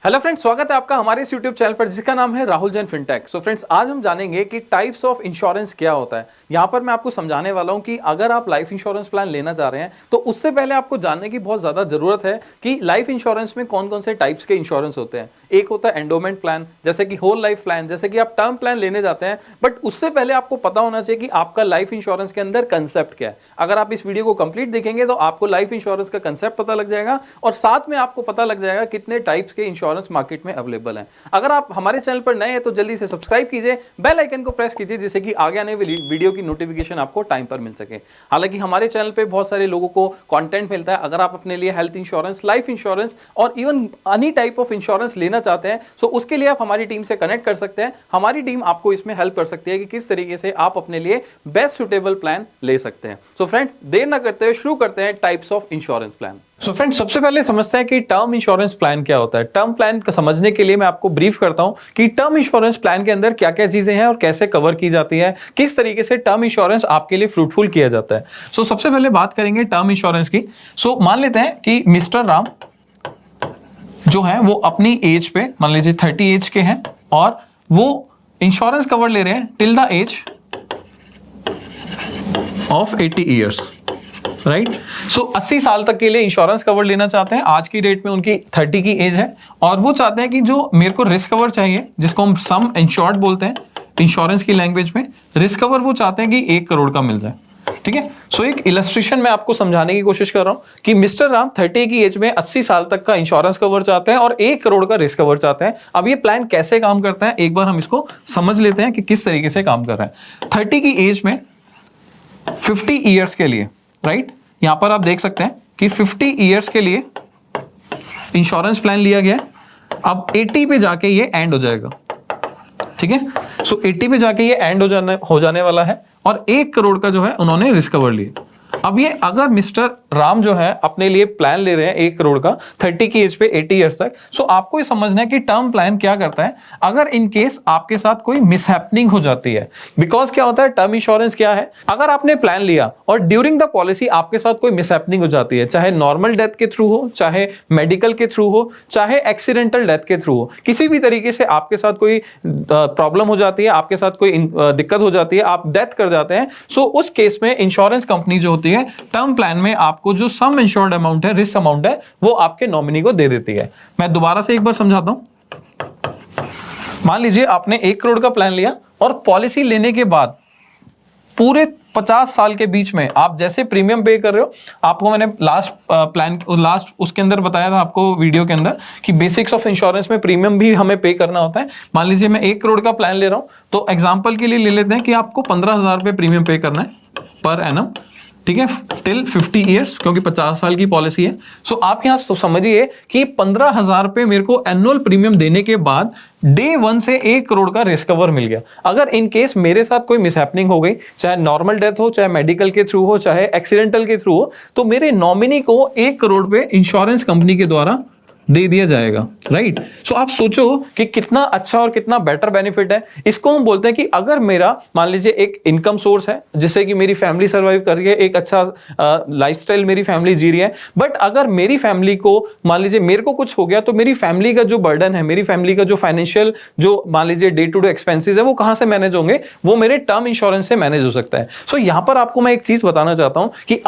Hello friends, स्वागत है आपका हमारे इस यूट्यूब चैनल पर जिसका नाम है Rahul Jain fintech. So friends, आज हम जानेंगे कि टाइप्स ऑफ इंश्योरेंस क्या होता है। यहाँ पर मैं आपको समझाने वाला हूँ कि अगर आप लाइफ इंश्योरेंस प्लान लेना चाह रहे हैं तो उससे पहले आपको जानने की बहुत ज्यादा जरूरत है कि लाइफ इंश्योरेंस में कौन कौन से टाइप्स के इंश्योरेंस होते हैं। एक होता है एंडोमेंट प्लान, जैसे कि होल लाइफ प्लान, जैसे कि आप टर्म प्लान लेने जाते हैं। बट उससे पहले आपको पता होना चाहिए कि आपका लाइफ इंश्योरेंस के अंदर कंसेप्ट क्या है। अगर आप इस वीडियो को कंप्लीट देखेंगे तो आपको लाइफ इंश्योरेंस का कंसेप्ट पता लग जाएगा और साथ में आपको पता लग जाएगा कितने टाइप्स के इंश्योरेंस मार्केट में अवेलेबल हैं। अगर आप हमारे चैनल पर नए हैं तो जल्दी से सब्सक्राइब कीजिए, बेल आइकन को प्रेस कीजिए जिससे कि आगे आने वाली वीडियो की नोटिफिकेशन आपको टाइम पर मिल सके। हालांकि हमारे चैनल पे बहुत सारे लोगों को कंटेंट मिलता है। अगर आप अपने लिए हेल्थ इंश्योरेंस, लाइफ इंश्योरेंस और even any type of insurance लेना चाहते हैं तो उसके लिए आप हमारी टीम से कनेक्ट कर सकते हैं। हमारी टीम आपको इसमें हेल्प कर सकती है कि किस तरीके से आप अपने लिए बेस्ट सुटेबल प्लान ले सकते हैं। सो फ्रेंड्स, देर ना करते हुए शुरू करते हैं types of insurance plan. So friends, सबसे पहले समझते हैं कि टर्म इंश्योरेंस प्लान क्या होता है। टर्म प्लान को समझने के लिए मैं आपको ब्रीफ करता हूं कि टर्म इंश्योरेंस प्लान के अंदर क्या क्या चीजें हैं और कैसे कवर की जाती है, किस तरीके से टर्म इंश्योरेंस आपके लिए फ्रूटफुल किया जाता है। सो सबसे पहले बात करेंगे टर्म इंश्योरेंस की। सो मान लेते हैं कि मिस्टर राम जो है वो अपनी एज पे, मान लीजिए 30 एज के हैं और वो इंश्योरेंस कवर ले रहे हैं till the age of 80 years, right. So 80 साल तक के लिए इंश्योरेंस कवर लेना चाहते हैं। आज की डेट में उनकी 30 की एज है और वो चाहते हैं कि जो मेरे को रिस्क कवर चाहिए, जिसको हम सम इंश्योर्ड बोलते हैं इंश्योरेंस की लैंग्वेज में, रिस्क कवर वो चाहते हैं कि 1 करोड़ का मिल जाए। ठीक है। सो एक इलस्ट्रेशन में आपको समझाने की कोशिश कर रहा हूं कि मिस्टर राम 30 की एज में 80 साल तक का इंश्योरेंस कवर चाहते हैं और 1 करोड़ का रिस्क कवर चाहते हैं। अब ये प्लान कैसे काम करता है, एक बार हम इसको समझ लेते हैं कि किस तरीके से काम कर रहा है। 30 की एज में 50 ईयर्स के लिए, राइट, यहां पर आप देख सकते हैं कि 50 ईयर्स के लिए इंश्योरेंस प्लान लिया गया है। अब 80 पे जाके ये एंड हो जाएगा। ठीक है। सो 80 पे जाके ये एंड हो जाने वाला है और 1 करोड़ का जो है उन्होंने रिस्क कवर लिया। अब ये अगर मिस्टर राम जो है अपने लिए प्लान ले रहे हैं 1 करोड़ का 30 की एज पे 80 ईयर्स तक, सो आपको ये समझना है कि टर्म प्लान क्या करता है अगर इन केस आपके साथ कोई मिसहैपनिंग हो जाती है। बिकॉज क्या होता है, टर्म इंश्योरेंस क्या है, अगर आपने प्लान लिया और ड्यूरिंग द पॉलिसी आपके साथ कोई मिसहैपनिंग हो जाती है, चाहे नॉर्मल डेथ के थ्रू हो, चाहे मेडिकल के थ्रू हो, चाहे एक्सीडेंटल डेथ के थ्रू हो, किसी भी तरीके से आपके साथ कोई प्रॉब्लम हो जाती है, आपके साथ कोई दिक्कत हो जाती है, आप डेथ कर जाते हैं, सो उस केस में इंश्योरेंस कंपनी जो होती है टर्म प्लान में आपको जो सम इंश्योर्ड अमाउंट है, रिस्क अमाउंट है, वो आपके नॉमिनी को दे देती है। मैं दोबारा से एक बार समझाता हूं। मान लीजिए आपने 1 करोड़ का प्लान लिया और पॉलिसी लेने के बाद पूरे 50 साल के बीच में आप जैसे प्रीमियम पे कर रहे हो, आपको मैंने लास्ट उसके अंदर बताया था आपको वीडियो के अंदर कि बेसिक्स ऑफ इंश्योरेंस में प्रीमियम भी हमें पे करना होता है। मान लीजिए मैं 1 करोड़ का प्लान ले रहा हूं तो एग्जांपल के लिए ले लेते हैं कि आपको 15,000 रुपए प्रीमियम पे करना है पर एनम। ठीक है, टिल 50 ईयर्स, क्योंकि 50 साल की पॉलिसी है। सो आप यहां समझिए कि 15,000 रुपए मेरे को एनुअल प्रीमियम देने के बाद डे 1 से 1 करोड़ का रिस्क कवर मिल गया। अगर इन केस मेरे साथ कोई मिसहैपनिंग हो गई, चाहे नॉर्मल डेथ हो, चाहे मेडिकल के थ्रू हो, चाहे एक्सीडेंटल के थ्रू हो, तो मेरे नॉमिनी को 1 करोड़ पे इंश्योरेंस कंपनी के द्वारा दे दिया जाएगा, राइट। सो आप सोचो कि कितना अच्छा और कितना बेटर बेनिफिट है। इसको हम बोलते हैं कि अगर मेरा मान लीजिए एक इनकम सोर्स है जिससे कि मेरी फैमिली सर्वाइव कर रही है, एक अच्छा लाइफस्टाइल मेरी फैमिली जी रही है, बट अगर मेरी फैमिली को मान लीजिए मेरे को कुछ हो गया तो मेरी फैमिली का जो बर्डन है, मेरी फैमिली का जो फाइनेंशियल जो मान लीजिए डे टू डे एक्सपेंसेस है, वो कहां से मैनेज होंगे, वो मेरे टर्म इंश्योरेंस से मैनेज हो सकता है। सो यहां पर आपको मैं एक चीज बताना चाहता हूं कि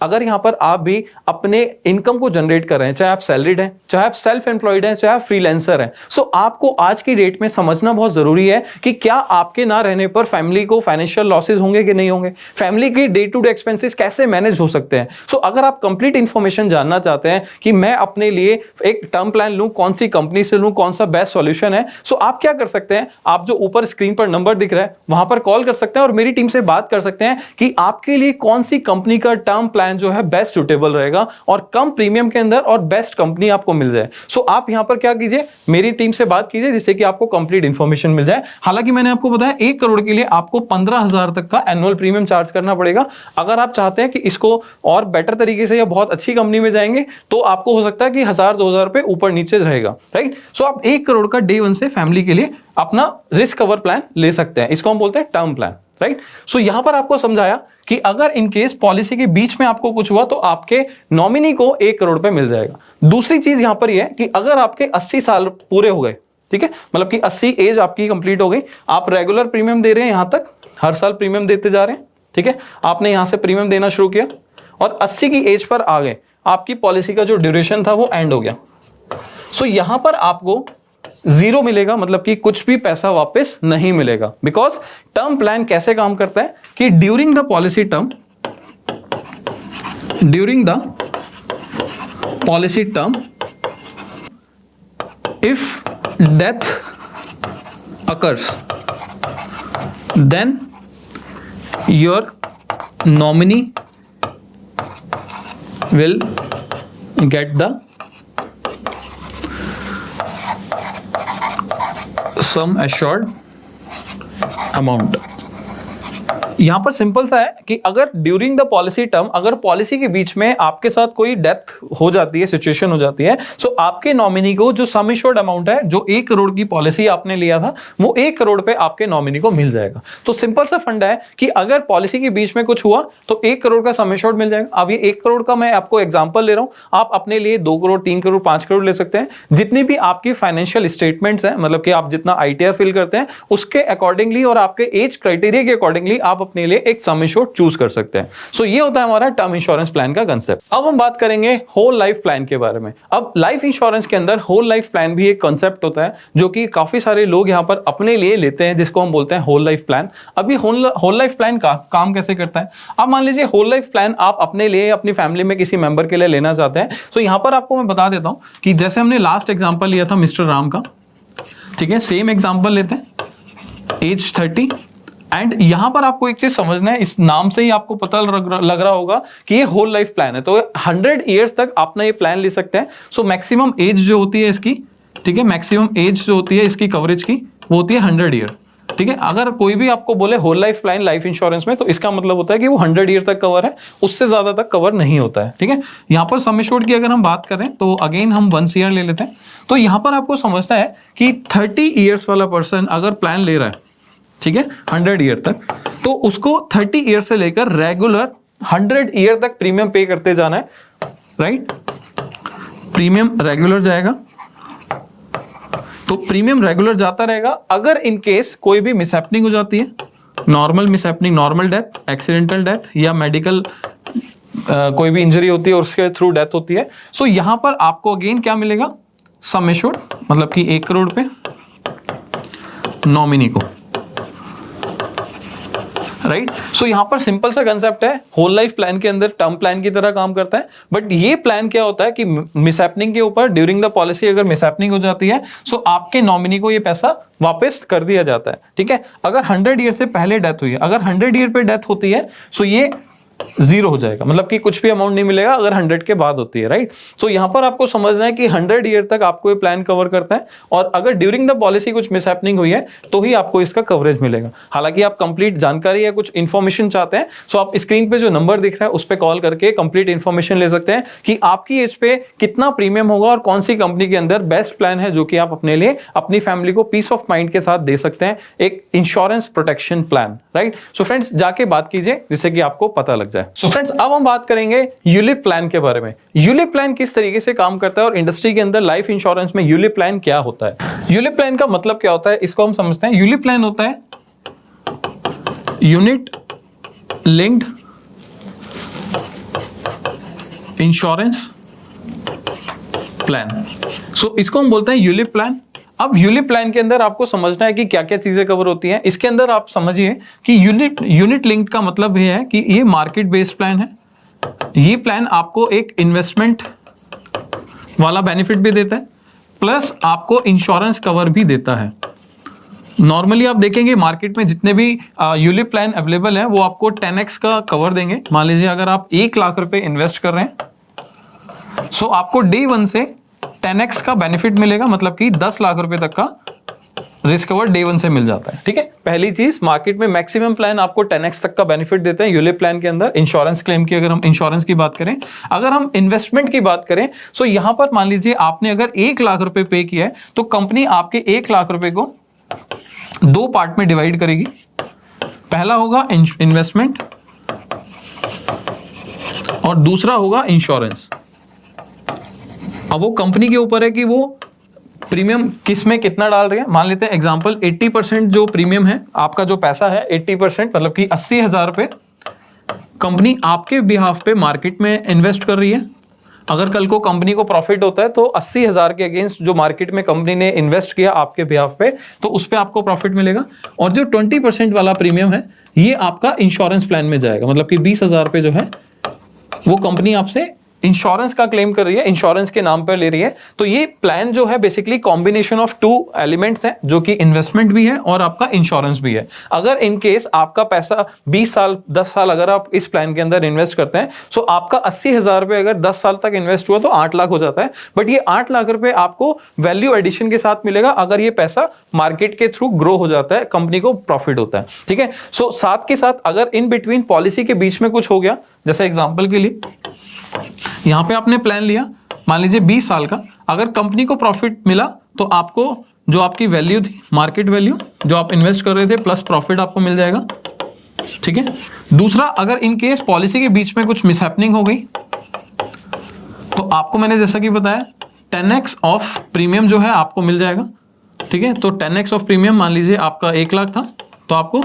अगर यहां पर आप भी अपने इनकम को जनरेट कर रहे हैं, चाहे आप सैलरीड हैं, चाहे आप सेल्फ एम्प्लॉयड हैं, चाहे आप फ्रीलांसर हैं, सो आपको आज की डेट में समझना बहुत जरूरी है कि क्या आपके ना रहने पर फैमिली को फाइनेंशियल लॉसेस होंगे कि नहीं होंगे, फैमिली के डे टू डे एक्सपेंसेस कैसे मैनेज हो सकते हैं। सो अगर आप कंप्लीट इंफॉर्मेशन जानना चाहते हैं कि मैं अपने लिए एक टर्म प्लान लूं, कौन सी कंपनी से लूं, कौन सा बेस्ट सॉल्यूशन है, सो आप क्या कर सकते हैं, आप जो ऊपर स्क्रीन पर नंबर दिख रहा है वहां पर कॉल कर सकते हैं और मेरी टीम से बात कर सकते हैं कि आपके लिए कौन सी कंपनी का टर्म प्लान जो है बेस्ट सुटेबल रहेगा और कम प्रीमियम के अंदर और बेस्ट कंपनी आपको मिल जाए। सो आप यहां पर क्या कीजिए, मेरी टीम से बात कीजिए जिससे कि आपको कंप्लीट इंफॉर्मेशन मिल जाए। हालांकि मैंने आपको बताया 1 करोड़ के लिए आपको 15,000 तक का एनुअल प्रीमियम चार्ज करना पड़ेगा। अगर आप चाहते हैं कि इसको और बेटर तरीके से या बहुत अच्छी कंपनी में जाएंगे तो आपको हो सकता है कि 1,000-2,000 रुपए ऊपर नीचे रहेगा, राइट। सो आप 1 करोड़ का डे 1 से फैमिली के लिए अपना रिस्क कवर प्लान ले सकते हैं। इसको हम बोलते हैं टर्म प्लान। राइट। सो यहां पर आपको समझाया कि अगर इन केस पॉलिसी के बीच में आपको कुछ हुआ तो आपके नॉमिनी को 1 करोड़ पे मिल जाएगा। दूसरी चीज यहां पर यह है कि अगर आपके 80 साल पूरे हो गए, ठीक है, मतलब कि 80 एज आपकी कंप्लीट हो गई, आप रेगुलर प्रीमियम दे रहे हैं, यहां तक हर साल प्रीमियम देते जा रहे हैं, ठीक है, आपने यहां से प्रीमियम देना शुरू किया और 80 की एज पर आ गए, आपकी पॉलिसी का जो ड्यूरेशन था वो एंड हो गया। सो यहां पर आपको 0 मिलेगा, मतलब कि कुछ भी पैसा वापस नहीं मिलेगा। बिकॉज टर्म प्लान कैसे काम करता है कि during the policy term if death occurs then your nominee will get the sum assured amount। यहां पर सिंपल सा है कि अगर ड्यूरिंग द पॉलिसी टर्म, अगर पॉलिसी के बीच में आपके साथ कोई डेथ हो जाती है, सिचुएशन हो जाती है, सो आपके नॉमिनी को जो सम एश्योर्ड अमाउंट है, जो 1 करोड़ की पॉलिसी आपने लिया था, वो 1 करोड़ पे आपके नॉमिनी को मिल जाएगा। तो सिंपल सा फंडा है कि अगर पॉलिसी के बीच में कुछ हुआ तो 1 करोड़ का सम एश्योर्ड मिल जाएगा। अब ये 1 करोड़ का मैं आपको एग्जांपल ले रहा हूं, आप अपने लिए 2 करोड़ 3 करोड़ 5 करोड़ ले सकते हैं। जितनी भी आपकी फाइनेंशियल स्टेटमेंट्स हैं, मतलब कि आप जितना ITR फिल करते हैं उसके अकॉर्डिंगली और आपके एज क्राइटेरिया के अकॉर्डिंगली आप अपने लिए एक सम एश्योर्ड चूज कर सकते हैं। सो ये होता है हमारा टर्म इंश्योरेंस प्लान का कंसेप्ट। अब हम बात करेंगे होल लाइफ प्लान के बारे में। अब लाइफ इंश्योरेंस के अंदर होल लाइफ प्लान भी एक कंसेप्ट होता है जो कि काफी सारे लोग यहां पर अपने लिए लेते हैं, जिसको हम बोलते हैं होल लाइफ प्लान। अभी होल लाइफ प्लान का काम कैसे करता है? अब मान लीजिए होल लाइफ प्लान आप अपने लिए, अपनी फैमिली में किसी मेंबर के लिए लेना चाहते हैं। सो यहां पर आपको मैं बता देता हूं कि जैसे हमने लास्ट एग्जांपल लिया था मिस्टर राम का, ठीक है, सेम एग्जांपल लेते हैं, एज 30। एंड यहां पर आपको एक चीज समझना है, इस नाम से ही आपको पता लग रहा होगा कि ये होल लाइफ प्लान है। तो 100 इयर्स तक आप ये प्लान ले सकते हैं। सो मैक्सिमम एज जो होती है इसकी, ठीक है, मैक्सिमम एज जो होती है इसकी कवरेज की, वो होती है 100 ईयर, ठीक है। अगर कोई भी आपको बोले whole life plan life insurance में, तो इसका मतलब होता है कि वो 100 ईयर तक कवर है, उससे ज्यादा तक कवर नहीं होता है, ठीक है। यहां पर सम एश्योर्ड की अगर हम बात करें तो अगेन हम 1 ईयर ले लेते हैं। तो यहां पर आपको समझना है कि 30 ईयर्स वाला पर्सन अगर प्लान ले रहा है, ठीक है, 100 ईयर तक, तो उसको 30 ईयर से लेकर रेगुलर 100 ईयर तक प्रीमियम पे करते जाना है, राइट। प्रीमियम रेगुलर जाएगा, तो प्रीमियम रेगुलर जाता रहेगा। अगर इन केस कोई भी मिसहैपनिंग हो जाती है, normal mishappening, normal death, accidental death या मेडिकल कोई भी इंजरी होती है और उसके थ्रू डेथ होती है, सो यहां पर आपको अगेन क्या मिलेगा? सम एश्योर्ड, मतलब कि 1 करोड़ पे नॉमिनी को, राइट। सो यहां पर सिंपल सा कंसेप्ट है, होल लाइफ प्लान के अंदर टर्म प्लान की तरह काम करता है। बट ये प्लान क्या होता है कि मिसहैपनिंग के ऊपर ड्यूरिंग द पॉलिसी अगर मिसहैपनिंग हो जाती है, सो आपके नॉमिनी को ये पैसा वापस कर दिया जाता है, ठीक है। अगर 100 ईयर से पहले डेथ हुई है, अगर 100 ईयर पे डेथ होती है, सो ये 0 हो जाएगा, मतलब कि कुछ भी अमाउंट नहीं मिलेगा अगर 100 के बाद होती है, राइट। सो यहां पर आपको समझना है कि 100 ईयर तक आपको ये प्लान कवर करता है, और अगर ड्यूरिंग द पॉलिसी कुछ मिसहैपनिंग हुई है तो ही आपको इसका कवरेज मिलेगा। हालांकि आप कंप्लीट जानकारी या कुछ इंफॉर्मेशन चाहते हैं, सो आप स्क्रीन पे जो नंबर दिख रहा है उस पर कॉल करके कंप्लीट इंफॉर्मेशन ले सकते हैं कि आपकी एज पे कितना प्रीमियम होगा और कौन सी कंपनी के अंदर बेस्ट प्लान है जो कि आप अपने लिए, अपनी फैमिली को पीस ऑफ माइंड के साथ दे सकते हैं, एक insurance protection plan, right. So friends जाके बात कीजिए जिससे कि आपको पता लग जाए। सो फ्रेंड्स अब हम बात करेंगे यूलिप प्लान के बारे में। यूलिप प्लान किस तरीके से काम करता है और इंडस्ट्री के अंदर लाइफ इंश्योरेंस में यूलिप प्लान क्या होता है। यूलिप प्लान का मतलब क्या होता है, इसको हम समझते हैं। यूलिप प्लान होता है यूनिट लिंक्ड इंश्योरेंस प्लान। सो इसको हम बोलते हैं यूलिप प्लान। अब यूलिप प्लान के अंदर आपको समझना है कि क्या क्या चीजें कवर होती हैं। इसके अंदर आप समझिए कि यूनिट लिंक्ड का मतलब ये है कि ये मार्केट बेस्ड प्लान है। ये प्लान आपको एक इन्वेस्टमेंट वाला बेनिफिट भी देता है, प्लस आपको इंश्योरेंस कवर भी देता है। नॉर्मली आप देखेंगे मार्केट में जितने भी यूलिप प्लान अवेलेबल है वो आपको 10x का कवर देंगे। मान लीजिए अगर आप 1 लाख रुपए इन्वेस्ट कर रहे हैं, सो आपको डे 1 से 10x का बेनिफिट मिलेगा, मतलब कि 10 लाख रुपए तक का रिस्क कवर डे 1 से मिल जाता है, ठीक है। पहली चीज, मार्केट में मैक्सिमम प्लान आपको 10x तक का बेनिफिट देते हैं यूलिप प्लान के अंदर। इंश्योरेंस क्लेम की अगर हम इंश्योरेंस की बात करें, अगर हम इन्वेस्टमेंट की बात करें, सो यहां पर मान लीजिए आपने अगर 1 लाख रुपए पे किया है तो कंपनी आपके 1 लाख रुपए को 2 पार्ट में डिवाइड करेगी। पहला होगा इन्वेस्टमेंट और दूसरा होगा इंश्योरेंस। अब वो कंपनी के ऊपर है कि वो प्रीमियम किस में कितना डाल रही है। मान लेते हैं एग्जांपल 80% जो प्रीमियम है, आपका जो पैसा है 80% मतलब कि 80,000 रुपए कंपनी आपके बिहाफ पे मार्केट में इन्वेस्ट कर रही है। अगर कल को कंपनी को प्रॉफिट होता है तो 80,000 के अगेंस्ट जो मार्केट में कंपनी ने इन्वेस्ट किया आपके बिहाफ पे, तो उस पर आपको प्रॉफिट मिलेगा। और जो 20% वाला प्रीमियम है ये आपका इंश्योरेंस प्लान में जाएगा, मतलब कि 20,000 पे जो है वो कंपनी आपसे इंश्योरेंस का क्लेम कर रही है, इंश्योरेंस के नाम पर ले रही है। तो ये प्लान जो है basically combination of two elements हैं, जो कि इन्वेस्टमेंट भी है और आपका इंश्योरेंस भी है। अगर इन केस आपका पैसा 20 साल 10 साल अगर आप इस प्लान के अंदर इन्वेस्ट करते हैं, सो आपका 80,000 रुपए अगर 10 साल तक इन्वेस्ट हुआ तो 8 लाख हो जाता है। बट ये 8 लाख रुपए आपको वैल्यू एडिशन के साथ मिलेगा अगर ये पैसा मार्केट के थ्रू ग्रो हो जाता है, कंपनी को प्रॉफिट होता है। ठीक है, सो साथ के साथ अगर इन बिटवीन पॉलिसी के बीच में कुछ हो गया, जैसे एग्जांपल के लिए यहां पे आपने प्लान लिया मान लीजिए 20 साल का, अगर कंपनी को प्रॉफिट मिला तो आपको जो आपकी वैल्यू थी, मार्केट वैल्यू जो आप इन्वेस्ट कर रहे थे प्लस प्रॉफिट आपको मिल जाएगा। ठीक है, दूसरा अगर इन केस पॉलिसी के बीच में कुछ मिसहैपनिंग हो गई तो आपको मैंने जैसा कि बताया 10x ऑफ प्रीमियम जो है आपको मिल जाएगा। ठीक है, तो 10x ऑफ प्रीमियम मान लीजिए आपका 1 लाख था तो आपको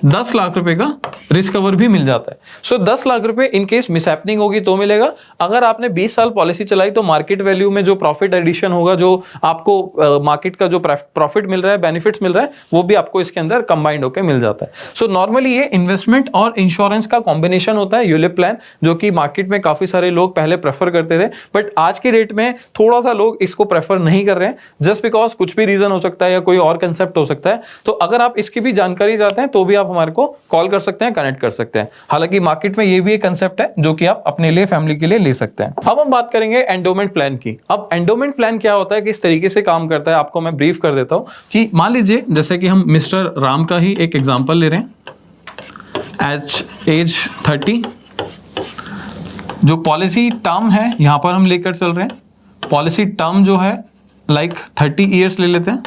10 लाख रुपए का रिस्क कवर भी मिल जाता है। सो 10 लाख रुपए इन केस मिसहैपनिंग होगी तो मिलेगा। अगर आपने 20 साल पॉलिसी चलाई तो मार्केट वैल्यू में जो प्रॉफिट एडिशन होगा, जो आपको मार्केट का जो प्रॉफिट मिल रहा है, बेनिफिट्स मिल रहा है, वो भी आपको इसके अंदर कंबाइंड होकर मिल जाता है। सो नॉर्मली ये इन्वेस्टमेंट और इंश्योरेंस का कॉम्बिनेशन होता है यूलिप प्लान, जो कि मार्केट में काफी सारे लोग पहले प्रेफर करते थे, बट आज की डेट में थोड़ा सा लोग इसको प्रेफर नहीं कर रहे हैं, जस्ट बिकॉज कुछ भी रीजन हो सकता है या कोई और कंसेप्ट हो सकता है। तो अगर आप इसकी भी जानकारी चाहते हैं तो भी आप हमारे को कॉल कर सकते हैं, कनेक्ट कर सकते हैं। हालांकि मार्केट में ये भी एक कंसेप्ट है जो कि आप अपने लिए, फैमिली के लिए ले सकते हैं। अब हम बात करेंगे एंडोमेंट प्लान की। अब एंडोमेंट प्लान क्या होता है, किस तरीके से काम करता है, आपको मैं ब्रीफ कर देता हूं कि मान लीजिए जैसे कि हम मिस्टर राम का ही एक एग्जांपल ले रहे हैं। एज 30 जो पॉलिसी टर्म है यहां पर हम लेकर चल रहे हैं। पॉलिसी टर्म जो है लाइक 30 ईयर्स ले लेते हैं।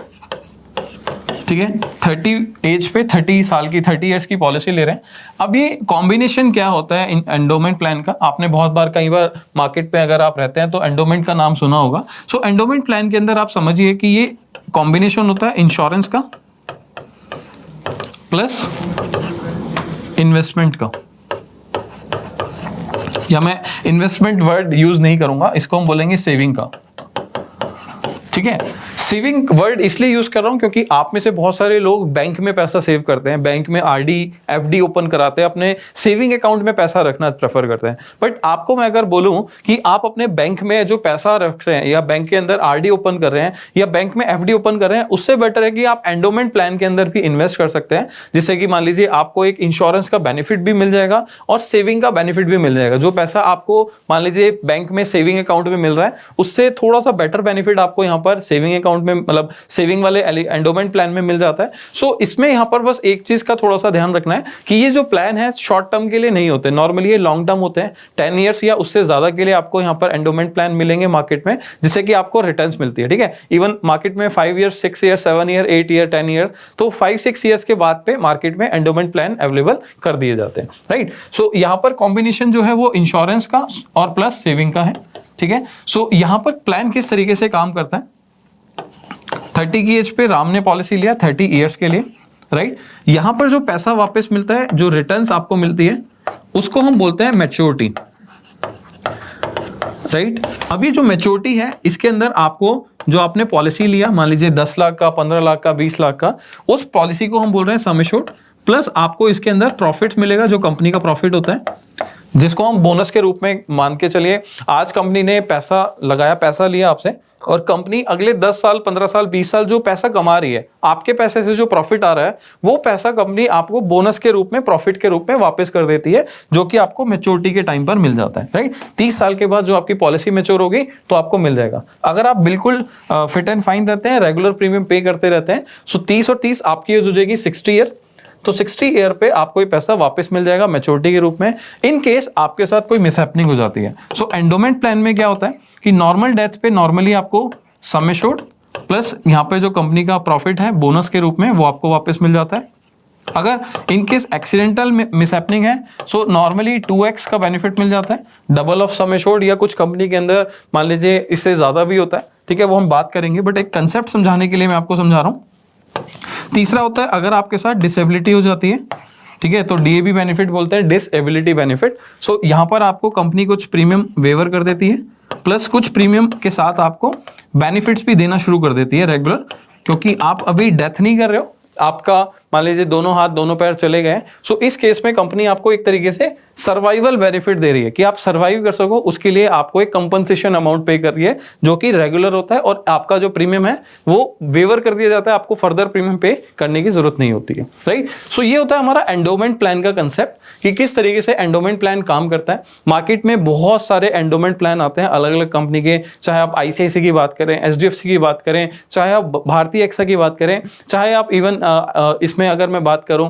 ठीक है, 30 एज पे 30 साल की 30 इयर्स की पॉलिसी ले रहे हैं। अब ये कॉम्बिनेशन क्या होता है इन एंडोमेंट प्लान का, आपने बहुत बार कई बार मार्केट पे अगर आप रहते हैं तो एंडोमेंट का नाम सुना होगा। सो एंडोमेंट प्लान के अंदर आप समझिए कि ये कॉम्बिनेशन होता है इंश्योरेंस का प्लस इन्वेस्टमेंट का, या मैं इन्वेस्टमेंट वर्ड यूज नहीं करूंगा, इसको हम बोलेंगे सेविंग का। ठीक है, सेविंग वर्ड इसलिए यूज कर रहा हूं क्योंकि आप में से बहुत सारे लोग बैंक में पैसा सेव करते हैं, बैंक में आरडी एफडी ओपन कराते हैं, अपने सेविंग अकाउंट में पैसा रखना प्रेफर करते हैं। बट आपको मैं अगर बोलूं कि आप अपने बैंक में जो पैसा रख रहे हैं या बैंक के अंदर आरडी ओपन कर रहे हैं या बैंक में एफडी ओपन कर रहे हैं, उससे बेटर है कि आप एंडोमेंट प्लान के अंदर भी इन्वेस्ट कर सकते हैं, जिससे कि मान लीजिए आपको एक इंश्योरेंस का बेनिफिट भी मिल जाएगा और सेविंग का बेनिफिट भी मिल जाएगा। जो पैसा आपको मान लीजिए बैंक में सेविंग अकाउंट में मिल रहा है, उससे थोड़ा सा बेटर बेनिफिट आपको यहाँ पर सेविंग अकाउंट में, मतलब सेविंग वाले एंडोमेंट प्लान में मिल जाता है। सो इसमें यहां पर बस एक चीज का थोड़ा सा ध्यान रखना है कि ये जो प्लान है शॉर्ट टर्म के लिए नहीं होते, नॉर्मली ये लॉन्ग टर्म होते हैं। 10 इयर्स या उससे ज्यादा के लिए आपको यहां पर एंडोमेंट प्लान मिलेंगे मार्केट में, जिससे कि आपको रिटर्न्स मिलती है। ठीक है, इवन मार्केट में 5 years 6 year 7 year 8 year 10 year, तो 5-6 ईयर्स के बाद पे मार्केट में एंडोमेंट प्लान अवेलेबल कर दिए जाते हैं। राइट, सो यहां पर कॉम्बिनेशन जो है वो इंश्योरेंस का और प्लस सेविंग का है। ठीक है, सो यहां पर प्लान किस तरीके से काम करता है, 30 की एज पे राम ने पॉलिसी लिया 30 इयर्स के लिए। राइट, यहां पर जो पैसा वापस मिलता है, जो रिटर्न्स आपको मिलती है, उसको हम बोलते हैं मैच्योरिटी। राइट, अभी जो मैच्योरिटी है इसके अंदर आपको जो आपने पॉलिसी लिया, मान लीजिए 10 लाख का, 15 लाख का, 20 लाख का, उस पॉलिसी को हम बोल रहे हैं सम एश्योर्ड, प्लस आपको इसके अंदर प्रॉफिट मिलेगा, जो कंपनी का प्रॉफिट होता है, जिसको हम बोनस के रूप में मान के चलिए। आज कंपनी ने पैसा लगाया, पैसा लिया आपसे, और कंपनी अगले 10 साल 15 साल 20 साल जो पैसा कमा रही है, आपके पैसे से जो प्रॉफिट आ रहा है, वो पैसा कंपनी आपको बोनस के रूप में, प्रॉफिट के रूप में वापस कर देती है, जो कि आपको मैच्योरिटी के टाइम पर मिल जाता है। राइट, 30 साल के बाद जो आपकी पॉलिसी मैच्योर होगी तो आपको मिल जाएगा। अगर आप बिल्कुल फिट एंड फाइन रहते हैं, रेगुलर प्रीमियम पे करते रहते हैं, सो 30 और 30 आपकी एज हो जाएगी 60 ईयर, तो 60 ईयर पे आपको ये पैसा वापस मिल जाएगा मैच्योरिटी के रूप में, इन केस आपके साथ कोई मिसहैपनिंग हो जाती है। सो एंडोमेंट प्लान में क्या होता है कि नॉर्मल डेथ पे नॉर्मली आपको सम एश्योर्ड प्लस यहाँ पे जो कंपनी का प्रॉफिट है बोनस के रूप में, वो आपको वापस मिल जाता है। अगर इनकेस एक्सीडेंटल मिसहैपनिंग है सो नॉर्मली 2x का बेनिफिट मिल जाता है, डबल ऑफ सम एश्योर्ड, या कुछ कंपनी के अंदर मान लीजिए इससे ज्यादा भी होता है, ठीक है, वो हम बात करेंगे, बट एक कंसेप्ट समझाने के लिए मैं आपको समझा रहा हूं। तीसरा होता है अगर आपके साथ डिसेबिलिटी हो जाती है, ठीक है, तो डीएबी बेनिफिट बोलते हैं, डिसेबिलिटी बेनिफिट। सो यहां पर आपको कंपनी कुछ प्रीमियम वेवर कर देती है, प्लस कुछ प्रीमियम के साथ आपको बेनिफिट्स भी देना शुरू कर देती है रेगुलर, क्योंकि आप अभी डेथ नहीं कर रहे हो, आपका मान लीजिए दोनों हाथ दोनों पैर चले गए, सो इस केस में कंपनी आपको एक तरीके से सर्वाइवल बेनिफिट दे रही है कि आप सर्वाइव कर सको, उसके लिए आपको एक कंपनसेशन अमाउंट पे कर रही है जो कि रेगुलर होता है, और आपका जो प्रीमियम है वो वेवर कर दिया जाता है, आपको फर्दर प्रीमियम पे करने की जरूरत नहीं होती है, राइट। सो ये होता है हमारा एंडोमेंट प्लान का कंसेप्ट कि किस तरीके से एंडोमेंट प्लान काम करता है। मार्केट में बहुत सारे एंडोमेंट प्लान आते हैं अलग अलग कंपनी के, चाहे आप आईसीआईसीआई की बात करें, एचडीएफसी की बात करें, चाहे आप भारतीय एक्सा की बात करें, चाहे आप इवन इसमें अगर मैं बात करूं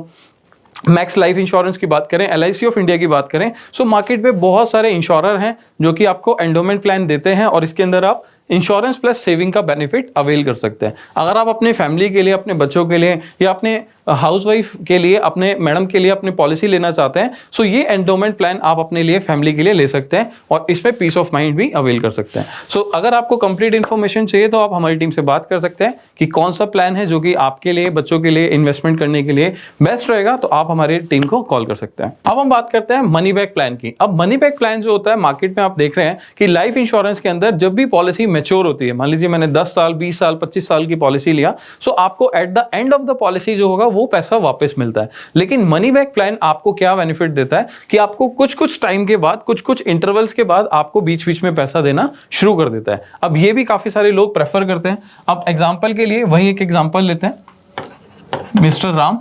मैक्स लाइफ इंश्योरेंस की बात करें, एलआईसी ऑफ इंडिया की बात करें, सो मार्केट में बहुत सारे इंश्योरर हैं जो कि आपको एंडोमेंट प्लान देते हैं, और इसके अंदर आप इंश्योरेंस प्लस सेविंग का बेनिफिट अवेल कर सकते हैं। अगर आप अपने फैमिली के लिए, अपने बच्चों के लिए, या अपने हाउसवाइफ के लिए, अपने मैडम के लिए अपनी पॉलिसी लेना चाहते हैं, सो ये एंडोमेंट प्लान आप अपने लिए, फैमिली के लिए ले सकते हैं, और इसमें पीस ऑफ माइंड भी अवेल कर सकते हैं। सो अगर आपको कंप्लीट इन्फॉर्मेशन चाहिए तो आप हमारी टीम से बात कर सकते हैं कि कौन सा प्लान है जो कि आपके लिए, बच्चों के लिए इन्वेस्टमेंट करने के लिए बेस्ट रहेगा, तो आप हमारी टीम को कॉल कर सकते हैं। अब हम बात करते हैं मनी बैक प्लान की। अब मनी बैक प्लान जो होता है मार्केट में आप देख रहे हैं कि लाइफ इंश्योरेंस के अंदर जब भी पॉलिसी मैच्योर होती है, मान लीजिए मैंने 10 साल 20 साल 25 साल की पॉलिसी लिया, सो आपको at the end of the policy जो होगा वो पैसा वापस मिलता है। लेकिन मनी बैक प्लान आपको क्या बेनिफिट देता है कि आपको कुछ कुछ टाइम के बाद, कुछ कुछ इंटरवल्स के बाद आपको बीच बीच में पैसा देना शुरू कर देता है। अब ये भी काफी सारे लोग प्रेफर करते हैं। अब एग्जांपल के लिए वही एक एग्जांपल लेते हैं, मिस्टर राम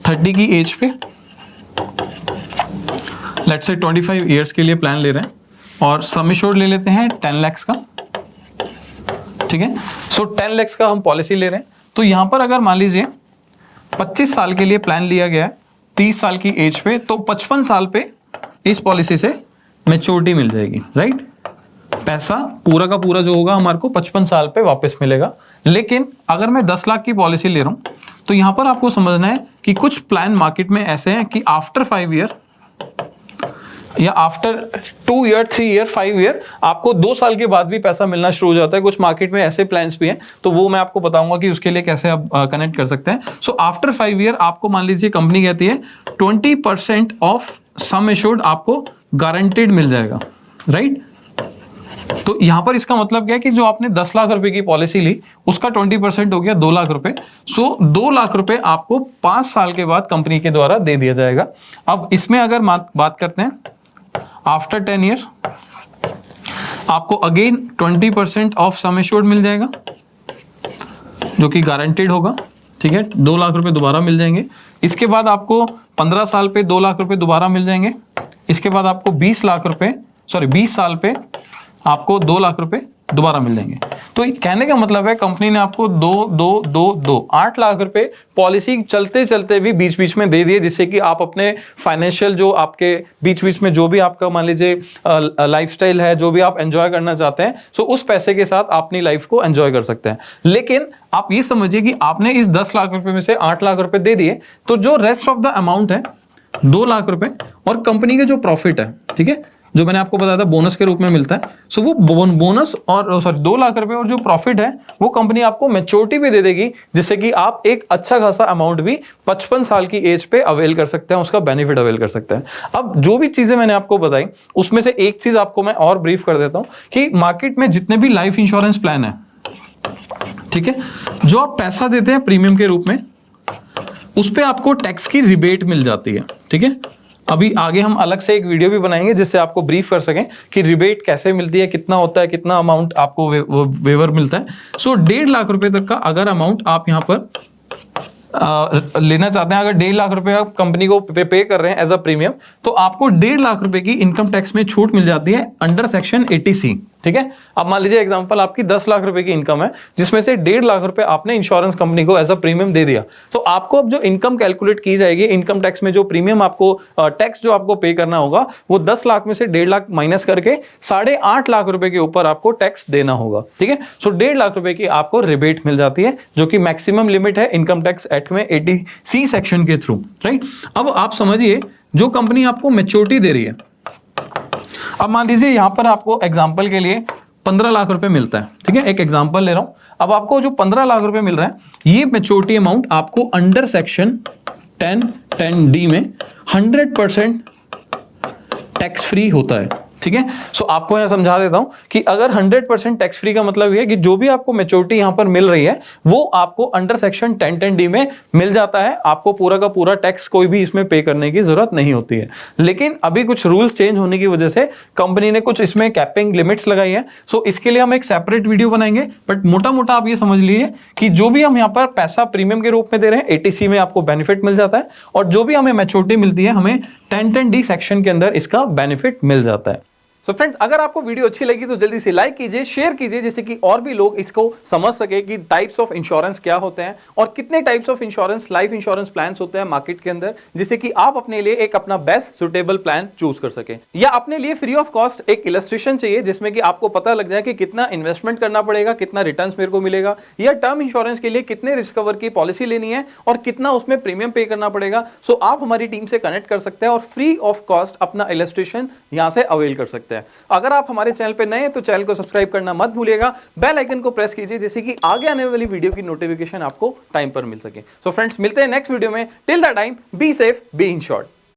30 की एज पे लेट्स से 25 इयर्स के लिए प्लान ले रहे हैं, और सम एश्योर्ड ले लेते हैं 10 लाख का, ठीक है। सो 10 लाख का हम पॉलिसी ले रहे हैं, तो यहां पर अगर मान लीजिए 25 साल के लिए प्लान लिया गया है 30 साल की एज पे, तो 55 साल पे इस पॉलिसी से मैच्योरिटी मिल जाएगी, राइट। पैसा पूरा का पूरा जो होगा हमारे को 55 साल पे वापस मिलेगा। लेकिन अगर मैं 10 लाख की पॉलिसी ले रहा हूं, तो यहां पर आपको समझना है कि कुछ प्लान मार्केट में ऐसे हैं कि आफ्टर 5 ईयर या आफ्टर 2 ईयर 3 ईयर 5 ईयर आपको 2 साल के बाद भी पैसा मिलना शुरू हो जाता है। कुछ मार्केट में ऐसे प्लान्स भी हैं, तो वो मैं आपको बताऊंगा कि उसके लिए कैसे आप कनेक्ट कर सकते हैं। सो आफ्टर 5 ईयर आपको मान लीजिए कंपनी कहती है 20% ऑफ सम एश्योर्ड आपको गारंटेड मिल जाएगा, राइट। तो यहां पर इसका मतलब क्या है कि जो आपने 10 लाख रुपए की पॉलिसी ली उसका 20% हो गया 2 लाख रुपए। सो 2 लाख रुपए आपको 5 साल के बाद कंपनी के द्वारा दे दिया जाएगा। अब इसमें अगर बात करते हैं आफ्टर 10 ईयर्स आपको अगेन 20% ऑफ सम एश्योर्ड मिल जाएगा जो कि गारंटेड होगा, ठीक है। 2 लाख रुपए दोबारा मिल जाएंगे। इसके बाद आपको 15 साल पे 2 लाख रुपए दोबारा मिल जाएंगे। इसके बाद आपको 20 साल पे आपको 2 लाख रुपए दोबारा मिल जाएंगे। तो कहने का मतलब है कंपनी ने आपको 8 लाख रुपए पॉलिसी चलते चलते भी बीच बीच में दे दिए, जिससे कि आप अपने फाइनेंशियल जो आपके बीच बीच में जो भी आपका मान लीजिए लाइफस्टाइल है, जो भी आप एंजॉय करना चाहते हैं, सो उस पैसे के साथ आप अपनी लाइफ को एंजॉय कर सकते हैं। लेकिन आप ये समझिए कि आपने इस 10 लाख रुपए में से 8 लाख रुपए दे दिए, तो जो रेस्ट ऑफ द अमाउंट है 2 लाख रुपए और कंपनी का जो प्रॉफिट है, ठीक है, जो मैंने आपको बताया था बोनस के रूप में मिलता है, सो वो बोनस और 2 लाख रुपए और जो प्रॉफिट है वो कंपनी आपको मैच्योरिटी भी दे देगी, जिससे कि आप एक अच्छा खासा अमाउंट भी 55 साल की एज पे अवेल कर सकते हैं, उसका बेनिफिट अवेल कर सकते हैं। अब जो भी चीजें मैंने आपको बताई उसमें से एक चीज आपको मैं और ब्रीफ कर देता हूं कि मार्केट में जितने भी लाइफ इंश्योरेंस प्लान है, ठीक है, जो आप पैसा देते हैं प्रीमियम के रूप में उस पे आपको टैक्स की रिबेट मिल जाती है, ठीक है। अभी आगे हम अलग से एक वीडियो भी बनाएंगे जिससे आपको ब्रीफ कर सकें कि रिबेट कैसे मिलती है, कितना होता है, कितना अमाउंट आपको वेवर मिलता है। सो 1.5 लाख रुपए तक का अगर अमाउंट आप यहां पर लेना चाहते हैं, अगर 1.5 लाख रुपए आप कंपनी को पे कर रहे हैं एज अ प्रीमियम, तो आपको 1.5 लाख रुपए की इनकम टैक्स में छूट मिल जाती है अंडर सेक्शन 80C, ठीक है। अब मान लीजिए एग्जांपल आपकी 10 लाख रुपए की इनकम है, जिसमें से 1.5 लाख रुपए आपने इंश्योरेंस कंपनी को एज अ प्रीमियम दे दिया, तो आपको अब जो इनकम कैलकुलेट की जाएगी, इनकम टैक्स में जो प्रीमियम आपको टैक्स जो आपको पे करना होगा, वो 10 लाख में से 1.5 लाख माइनस करके 8.5 लाख रुपए के ऊपर आपको टैक्स देना होगा, ठीक है। सो 1.5 लाख रुपए की आपको रिबेट मिल जाती है, जो कि मैक्सिमम लिमिट है इनकम टैक्स एक्ट में 80C सेक्शन के थ्रू, राइट। अब आप समझिए जो कंपनी आपको मैच्योरिटी दे रही है, अब मान लीजिए यहां पर आपको एग्जाम्पल के लिए 15 लाख रुपए मिलता है, ठीक है, एक एग्जाम्पल ले रहा हूं। अब आपको जो 15 लाख रुपए मिल रहा है ये मैच्योरिटी अमाउंट आपको अंडर सेक्शन 10(10)D में 100% टैक्स फ्री होता है, ठीक है। सो आपको यहां समझा देता हूं कि अगर 100% टैक्स फ्री का मतलब ये है कि जो भी आपको मैच्योरिटी यहां पर मिल रही है वो आपको अंडर सेक्शन 10(10)D में मिल जाता है, आपको पूरा का पूरा टैक्स कोई भी इसमें पे करने की जरूरत नहीं होती है। लेकिन अभी कुछ रूल्स चेंज होने की वजह से कंपनी ने कुछ इसमें कैपिंग लिमिट्स लगाई है। सो इसके लिए हम एक सेपरेट वीडियो बनाएंगे, बट मोटा मोटा आप ये समझ लीजिए कि जो भी हम यहाँ पर पैसा प्रीमियम के रूप में दे रहे हैं 80C में आपको बेनिफिट मिल जाता है, और जो भी हमें मैच्योरिटी मिलती है हमें 10(10)D सेक्शन के अंदर इसका बेनिफिट मिल जाता है। सो फ्रेंड्स, अगर आपको वीडियो अच्छी लगी तो जल्दी से लाइक कीजिए, शेयर कीजिए, जिससे कि और भी लोग इसको समझ सके कि टाइप्स ऑफ इंश्योरेंस क्या होते हैं और कितने types of insurance life insurance plans होते हैं मार्केट के अंदर, जिससे कि आप अपने लिए एक अपना बेस्ट सुटेबल प्लान चूज कर सके। या अपने लिए फ्री ऑफ कॉस्ट एक इलस्ट्रेशन चाहिए जिसमें कि आपको पता लग जाए कि कितना इन्वेस्टमेंट करना पड़ेगा, कितना रिटर्न्स मेरे को मिलेगा, या टर्म इंश्योरेंस के लिए कितने रिस्क कवर की पॉलिसी लेनी है और कितना उसमें प्रीमियम पे करना पड़ेगा। सो आप हमारी टीम से कनेक्ट कर सकते हैं और फ्री ऑफ कॉस्ट अपना इलस्ट्रेशन यहां से अवेल कर सकते हैं। अगर आप हमारे चैनल पे नए हैं तो चैनल को सब्सक्राइब करना मत भूलिएगा, बेल आइकन को प्रेस कीजिए जिससे कि आगे आने वाली वीडियो की नोटिफिकेशन आपको टाइम पर मिल सके। सो फ्रेंड्स, मिलते हैं नेक्स्ट वीडियो में। Till that time, be safe, be insured.